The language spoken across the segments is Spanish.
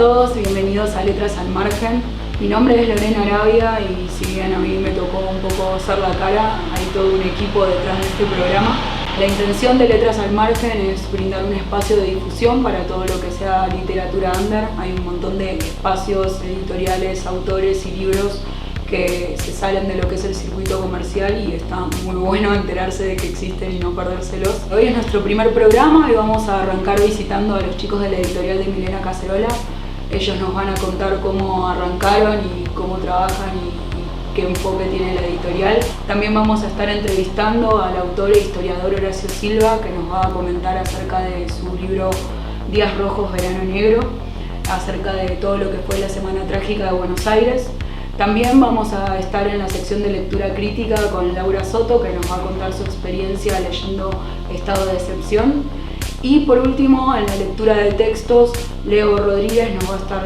todos, bienvenidos a Letras al Margen. Mi nombre es Lorena Arabia y si bien a mí me tocó un poco ser la cara, hay todo un equipo detrás de este programa. La intención de Letras al Margen es brindar un espacio de difusión para todo lo que sea literatura under. Hay un montón de espacios editoriales, autores y libros que se salen de lo que es el circuito comercial y está muy bueno enterarse de que existen y no perdérselos. Hoy es nuestro primer programa y vamos a arrancar visitando a los chicos de la editorial de Milena Cacerola. Ellos nos van a contar cómo arrancaron y cómo trabajan y qué enfoque tiene la editorial. También vamos a estar entrevistando al autor e historiador Horacio Silva, que nos va a comentar acerca de su libro Días Rojos, Verano Negro, acerca de todo lo que fue la Semana Trágica de Buenos Aires. También vamos a estar en la sección de lectura crítica con Laura Soto, que nos va a contar su experiencia leyendo Estado de Excepción. Y por último, en la lectura de textos, Leo Rodríguez nos va a estar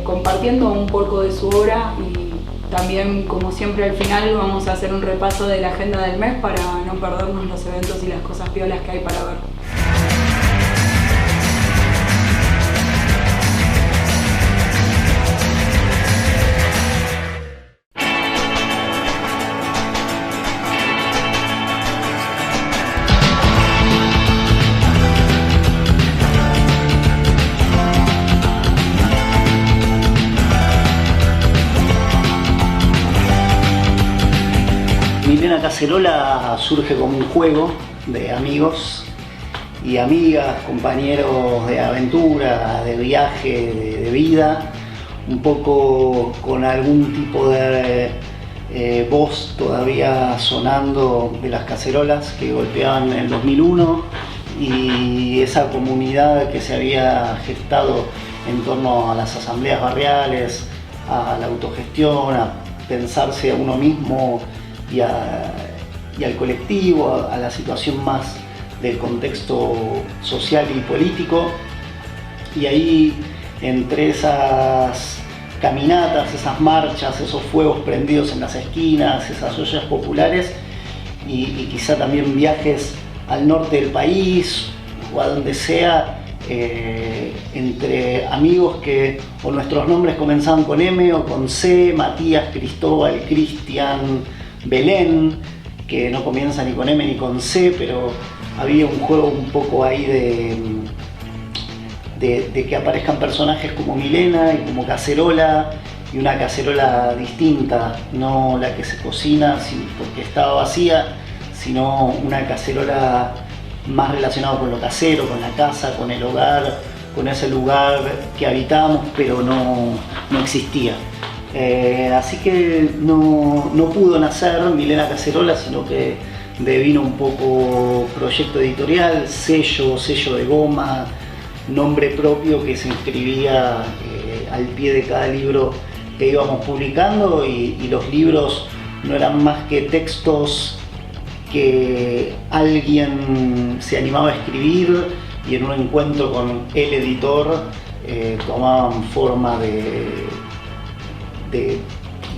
compartiendo un poco de su obra y también, como siempre, al final vamos a hacer un repaso de la agenda del mes para no perdernos los eventos y las cosas piolas que hay para ver. Milena Cacerola surge como un juego de amigos y amigas, compañeros de aventura, de viaje, de vida, un poco con algún tipo de voz todavía sonando de las cacerolas que golpeaban en el 2001 y esa comunidad que se había gestado en torno a las asambleas barriales, a la autogestión, a pensarse a uno mismo y al colectivo, a la situación más del contexto social y político. Y ahí, entre esas caminatas, esas marchas, esos fuegos prendidos en las esquinas, esas ollas populares y quizá también viajes al norte del país o a donde sea, entre amigos que o nuestros nombres comenzaban con M o con C, Matías, Cristóbal, Cristian, Belén, que no comienza ni con M ni con C, pero había un juego un poco ahí de que aparezcan personajes como Milena y como Cacerola, y una cacerola distinta, no la que se cocina porque estaba vacía, sino una cacerola más relacionada con lo casero, con la casa, con el hogar, con ese lugar que habitábamos pero no existía. Así que no pudo nacer Milena Cacerola, sino que devino un poco proyecto editorial, sello de goma, nombre propio que se inscribía al pie de cada libro que íbamos publicando y los libros no eran más que textos que alguien se animaba a escribir y en un encuentro con el editor tomaban forma de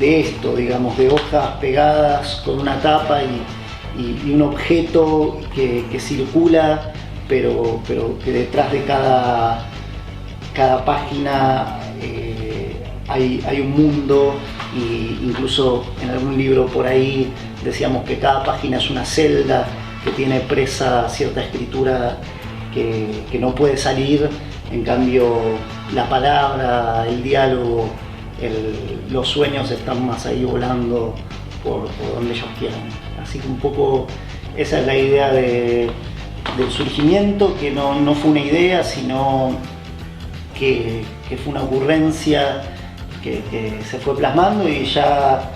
esto, digamos, de hojas pegadas con una tapa y un objeto que circula, pero que detrás de cada página hay un mundo, y incluso en algún libro por ahí decíamos que cada página es una celda que tiene presa cierta escritura que no puede salir. En cambio, la palabra, el diálogo, los sueños están más ahí volando por donde ellos quieran. Así que un poco esa es la idea del surgimiento, que no fue una idea, sino que fue una ocurrencia que se fue plasmando y ya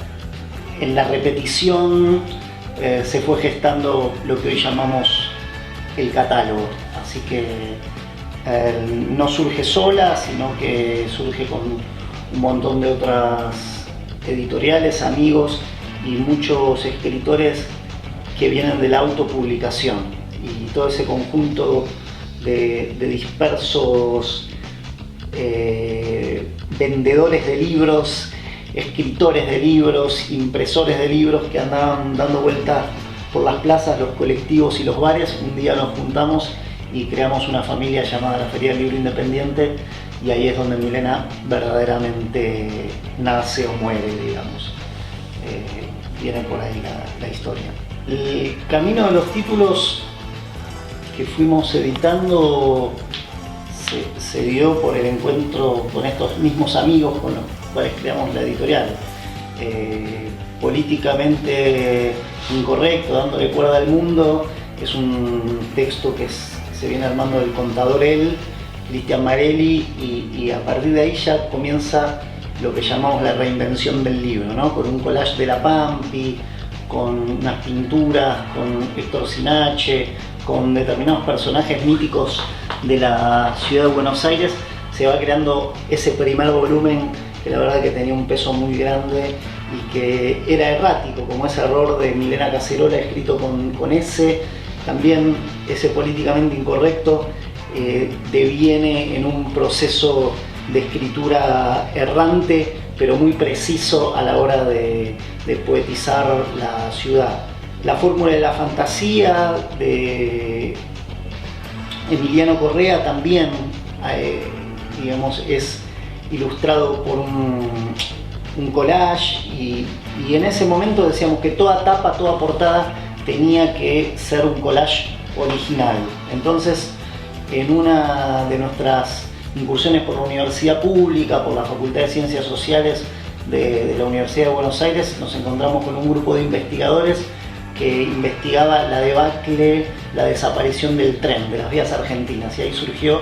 en la repetición se fue gestando lo que hoy llamamos el catálogo. Así que no surge sola, sino que surge con un montón de otras editoriales, amigos y muchos escritores que vienen de la autopublicación, y todo ese conjunto de dispersos vendedores de libros, escritores de libros, impresores de libros que andaban dando vueltas por las plazas, los colectivos y los bares. Un día nos juntamos y creamos una familia llamada la Feria del Libro Independiente, y ahí es donde Milena verdaderamente nace o muere, digamos. Viene por ahí la historia. El camino de los títulos que fuimos editando se dio por el encuentro con estos mismos amigos con los cuales creamos la editorial. Políticamente incorrecto, dándole cuerda al mundo, es un texto que se viene armando del contador él, Cristian Marelli, y a partir de ahí ya comienza lo que llamamos la reinvención del libro, ¿no? Con un collage de la Pampi, con unas pinturas, con Héctor Sinache, con determinados personajes míticos de la ciudad de Buenos Aires, se va creando ese primer volumen que la verdad que tenía un peso muy grande y que era errático, como ese error de Milena Cacerola escrito con S. También ese políticamente incorrecto deviene en un proceso de escritura errante, pero muy preciso a la hora de poetizar la ciudad. La fórmula de la fantasía de Emiliano Correa también, digamos, es ilustrado por un collage y en ese momento decíamos que toda tapa, toda portada tenía que ser un collage original. Entonces, en una de nuestras incursiones por la universidad pública, por la Facultad de Ciencias Sociales de la Universidad de Buenos Aires, nos encontramos con un grupo de investigadores que investigaba la debacle, la desaparición del tren, de las vías argentinas, y ahí surgió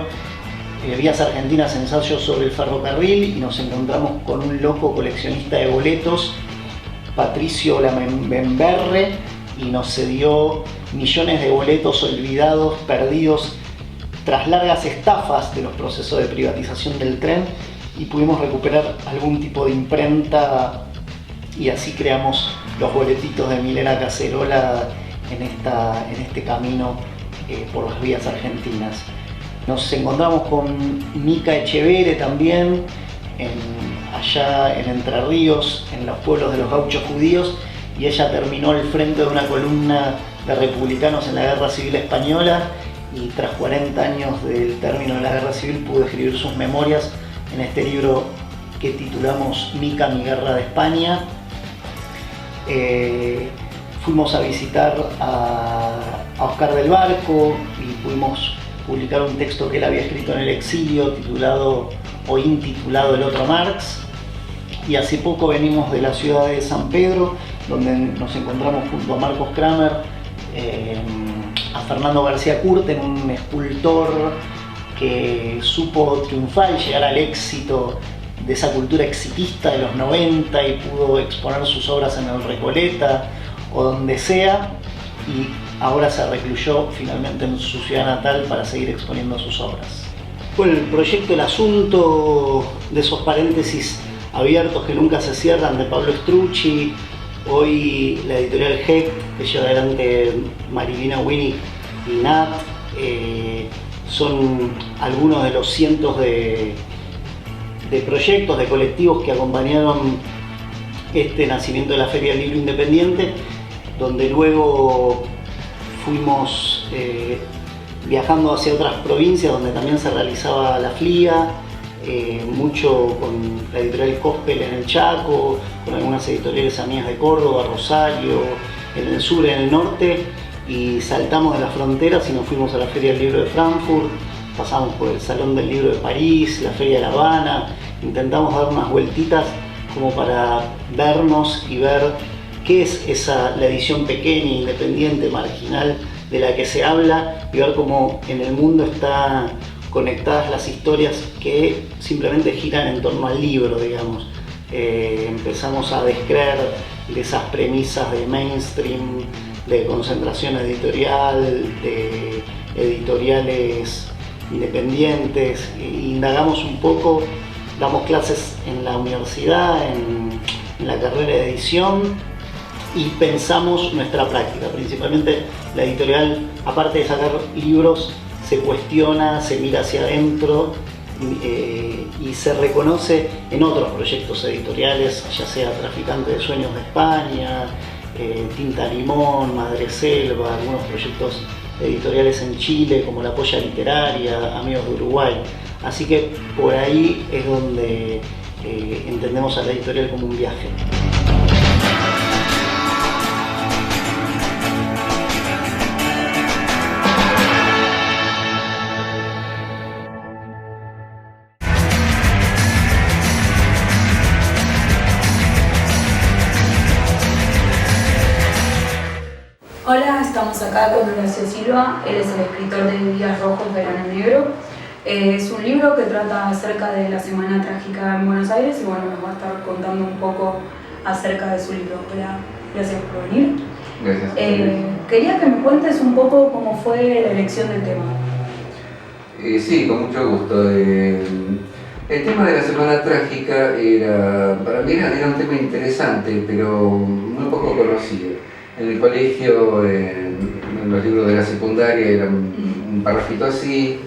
Vías Argentinas, ensayos sobre el ferrocarril, y nos encontramos con un loco coleccionista de boletos, Patricio Lamemberre, y nos cedió millones de boletos olvidados, perdidos, tras largas estafas de los procesos de privatización del tren, y pudimos recuperar algún tipo de imprenta, y así creamos los boletitos de Milena Cacerola en este camino por las vías argentinas. Nos encontramos con Mica Echevere también, allá en Entre Ríos, en los pueblos de los gauchos judíos, y ella terminó al frente de una columna de republicanos en la Guerra Civil Española, y tras 40 años del término de la Guerra Civil pudo escribir sus memorias en este libro que titulamos Mica, mi guerra de España. Fuimos a visitar a Oscar del Barco y pudimos publicar un texto que él había escrito en el exilio titulado o intitulado El otro Marx, y hace poco venimos de la ciudad de San Pedro, donde nos encontramos junto a Marcos Kramer, a Fernando García Curten, un escultor que supo triunfar y llegar al éxito de esa cultura exitista de los 90 y pudo exponer sus obras en el Recoleta o donde sea, y ahora se recluyó finalmente en su ciudad natal para seguir exponiendo sus obras. Bueno, el proyecto El Asunto, de esos paréntesis abiertos que nunca se cierran, de Pablo Strucci, hoy la editorial Hecht, que lleva adelante Marilina Winnick y Nat, son algunos de los cientos de proyectos, de colectivos que acompañaron este nacimiento de la Feria del Libro Independiente, donde luego fuimos viajando hacia otras provincias donde también se realizaba la FLIA, mucho con la editorial Cospel en el Chaco, con algunas editoriales amigas de Córdoba, Rosario, en el sur, en el norte, y saltamos de las fronteras y nos fuimos a la Feria del Libro de Frankfurt, pasamos por el Salón del Libro de París, la Feria de La Habana, intentamos dar unas vueltitas como para vernos y ver qué es la edición pequeña, independiente, marginal de la que se habla, y ver cómo en el mundo están conectadas las historias que simplemente giran en torno al libro, digamos. Empezamos a descreer de esas premisas de mainstream, de concentración editorial, de editoriales independientes, indagamos un poco, damos clases en la universidad, en la carrera de edición, y pensamos nuestra práctica. Principalmente la editorial, aparte de sacar libros, se cuestiona, se mira hacia adentro y se reconoce en otros proyectos editoriales, ya sea Traficante de Sueños de España, Tinta Limón, Madre Selva, algunos proyectos editoriales en Chile como La Polla Literaria, Amigos de Uruguay. Así que por ahí es donde entendemos a la editorial como un viaje. Hola, estamos acá con Horacio Silva, él es el escritor de Días Rojos, Verano Negro. Es un libro que trata acerca de la Semana Trágica en Buenos Aires y bueno, nos va a estar contando un poco acerca de su libro. Hola, gracias por venir. Gracias. Quería que me cuentes un poco cómo fue la elección del tema. Sí, con mucho gusto. El tema de la Semana Trágica para mí era un tema interesante, pero muy poco conocido. En el colegio, en los libros de la secundaria, era un parrafito así.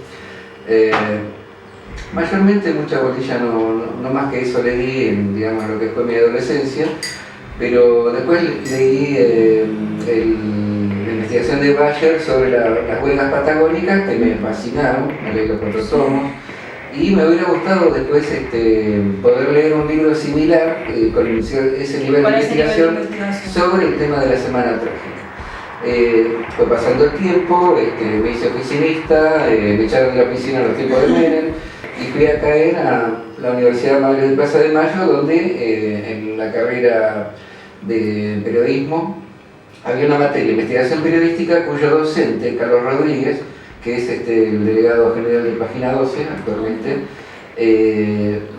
Mayormente mucha bolilla no más que eso le di en, digamos, lo que fue mi adolescencia, pero después leí la investigación de Bayer sobre las huelgas patagónicas, que me fascinaron, me leí los 4 tomos, y me hubiera gustado después poder leer un libro similar con ese nivel de investigación sobre el tema de la Semana Trágica. Fue pasando el tiempo, me hice oficinista, me echaron de la oficina en los tiempos de Menem y fui a caer a la Universidad Madre de Plaza de Mayo, donde en la carrera de periodismo había una materia de investigación periodística cuyo docente, Carlos Rodríguez, que es el delegado general de Página 12 actualmente,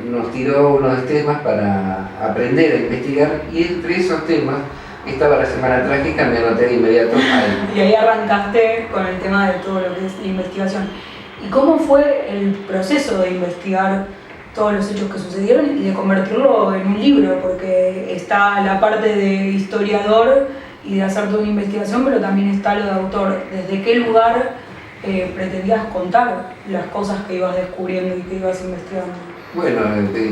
nos tiró unos temas para aprender a investigar y entre esos temas estaba la Semana Trágica, me anoté de inmediato ahí. Y ahí arrancaste con el tema de todo lo que es la investigación. ¿Y cómo fue el proceso de investigar todos los hechos que sucedieron y de convertirlo en un libro? Porque está la parte de historiador y de hacer toda una investigación, pero también está lo de autor. ¿Desde qué lugar pretendías contar las cosas que ibas descubriendo y que ibas investigando? Bueno,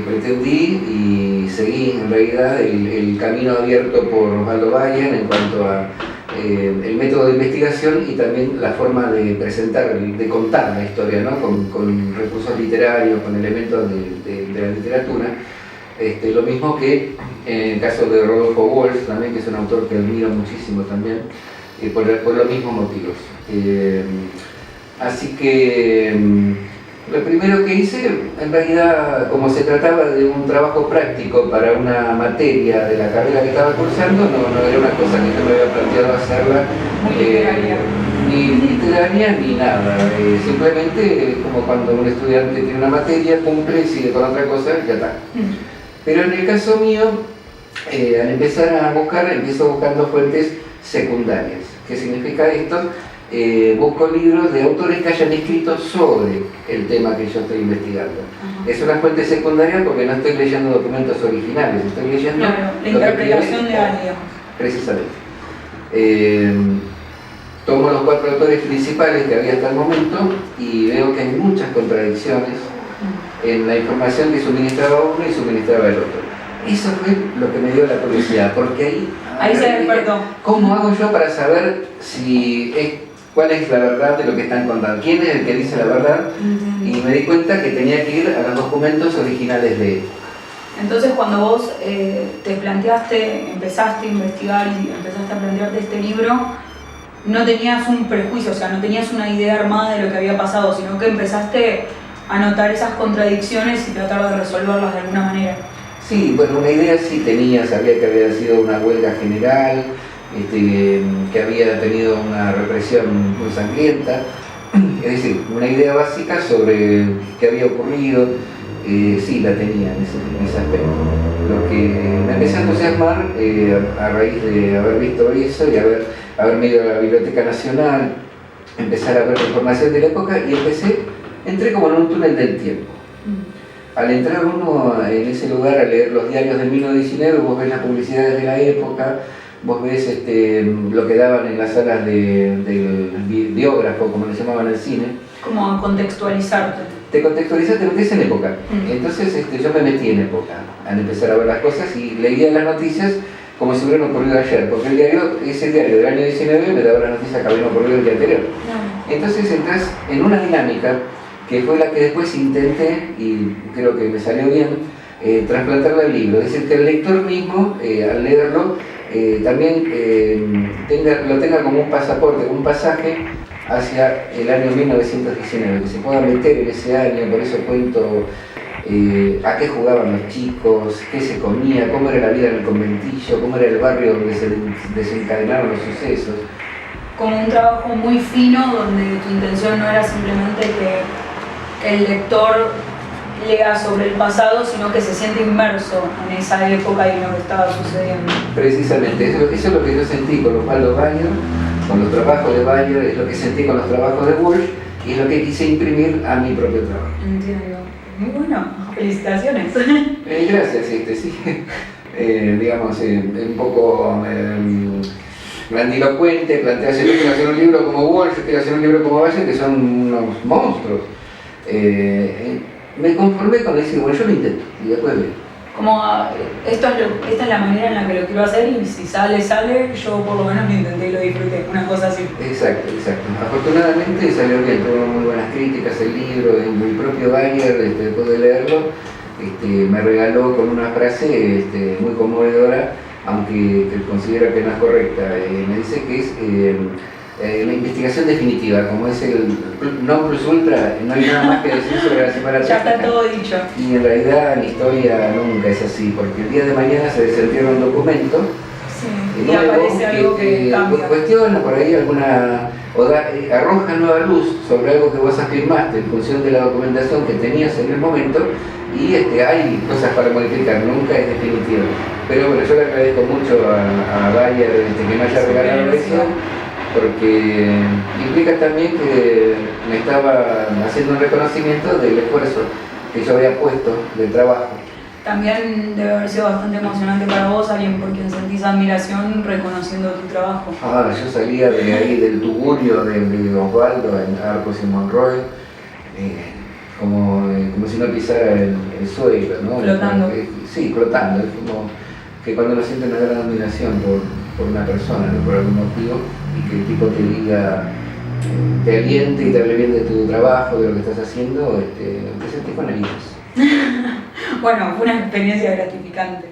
pretendí y seguí en realidad el camino abierto por Osvaldo Bayer en cuanto a el método de investigación y también la forma de presentar, de contar la historia, ¿no? con recursos literarios, con elementos de la literatura. Lo mismo que en el caso de Rodolfo Walsh, también, que es un autor que admiro muchísimo también, por los mismos motivos. Así que lo primero que hice, en realidad, como se trataba de un trabajo práctico para una materia de la carrera que estaba cursando, no era una cosa que yo me había planteado hacerla ni literaria ni nada. Simplemente es como cuando un estudiante tiene una materia, cumple y sigue con otra cosa, ya está. Pero en el caso mío, al empezar a buscar, empiezo buscando fuentes secundarias. ¿Qué significa esto? Busco libros de autores que hayan escrito sobre el tema que yo estoy investigando. Es una fuente secundaria porque no estoy leyendo documentos originales, estoy leyendo la interpretación de alguien. Precisamente. Tomo los 4 autores principales que había hasta el momento y veo que hay muchas contradicciones en la información que suministraba uno y suministraba el otro. Eso fue lo que me dio la curiosidad, porque ahí se despertó. ¿Cómo hago yo para saber cuál es la verdad de lo que están contando? ¿Quién es el que dice la verdad? Y me di cuenta que tenía que ir a los documentos originales de él. Entonces cuando vos te planteaste, empezaste a investigar y empezaste a plantearte este libro, no tenías un prejuicio, o sea, no tenías una idea armada de lo que había pasado, sino que empezaste a notar esas contradicciones y tratar de resolverlas de alguna manera. Sí, bueno, una idea sí tenía, sabía que había sido una huelga general, que había tenido una represión muy sangrienta, es decir, una idea básica sobre qué había ocurrido, sí la tenía en ese aspecto. Lo que me empecé a entusiasmar a raíz de haber visto eso y haberme ido a la Biblioteca Nacional, empezar a ver la información de la época y entré como en un túnel del tiempo. Al entrar uno en ese lugar a leer los diarios del 1919, vos ves las publicidades de la época, vos ves lo que daban en las salas del biógrafo, como le llamaban al cine. Como contextualizarte. Te contextualizas, te metes en época. Entonces yo me metí en época, al empezar a ver las cosas y leía las noticias como si hubieran ocurrido ayer, porque ese diario del año 19 me daba las noticias que habían ocurrido el día anterior. Entonces entras en una dinámica que fue la que después intenté, y creo que me salió bien, trasplantarla al libro. Es decir, que el lector mismo, al leerlo, también lo tenga como un pasaporte, como un pasaje hacia el año 1919, que se pueda meter en ese año. Por eso cuento a qué jugaban los chicos, qué se comía, cómo era la vida en el conventillo, cómo era el barrio donde se desencadenaron los sucesos. Como un trabajo muy fino, donde tu intención no era simplemente que el lector lea sobre el pasado, sino que se siente inmerso en esa época y en lo que estaba sucediendo. Precisamente, eso es lo que yo sentí con Osvaldo Bayer, con los trabajos de Bayer, es lo que sentí con los trabajos de Walsh, y es lo que quise imprimir a mi propio trabajo. Entiendo. Muy bueno, felicitaciones. Gracias, sí. Digamos, un poco grandilocuente, planteé hacer un libro como Walsh, yo quiero hacer un libro como Bayer, que son unos monstruos. Me conformé con decir, bueno, yo lo intento, y después veo. Como esta es la manera en la que lo quiero hacer, y si sale, yo por lo menos lo intenté y lo disfruté, una cosa así. Exacto. Afortunadamente salió bien, tuvo muy buenas críticas el libro, mi propio Bayer, después de leerlo, me regaló con una frase muy conmovedora, aunque considero que no es correcta. Me dice que es la investigación definitiva, como es el non plus ultra, no hay nada más que decir sobre la semana Ya está todo dicho. Y en realidad la historia nunca es así, porque el día de mañana se desentierra un documento y aparece algo que cambia. Cuestiona por ahí alguna, arroja nueva luz sobre algo que vos afirmaste en función de la documentación que tenías en el momento, y hay cosas para modificar, nunca es definitivo. Pero bueno, yo le agradezco mucho a Bayer que me haya regalado eso, porque implica también que me estaba haciendo un reconocimiento del esfuerzo que yo había puesto, del trabajo. También debe haber sido bastante emocionante para vos, alguien por quien sentís admiración reconociendo tu trabajo. Yo salía de ahí, del tugurio de Osvaldo, en Arcos y Monroy, como si no pisara el suelo, ¿no? Flotando. Sí, flotando. Es como que cuando uno siente una gran admiración por una persona, ¿no? Por algún motivo, y que el tipo te diga, te aliente y te hable bien de tu trabajo, de lo que estás haciendo, te sentís con heridas. Bueno, fue una experiencia gratificante.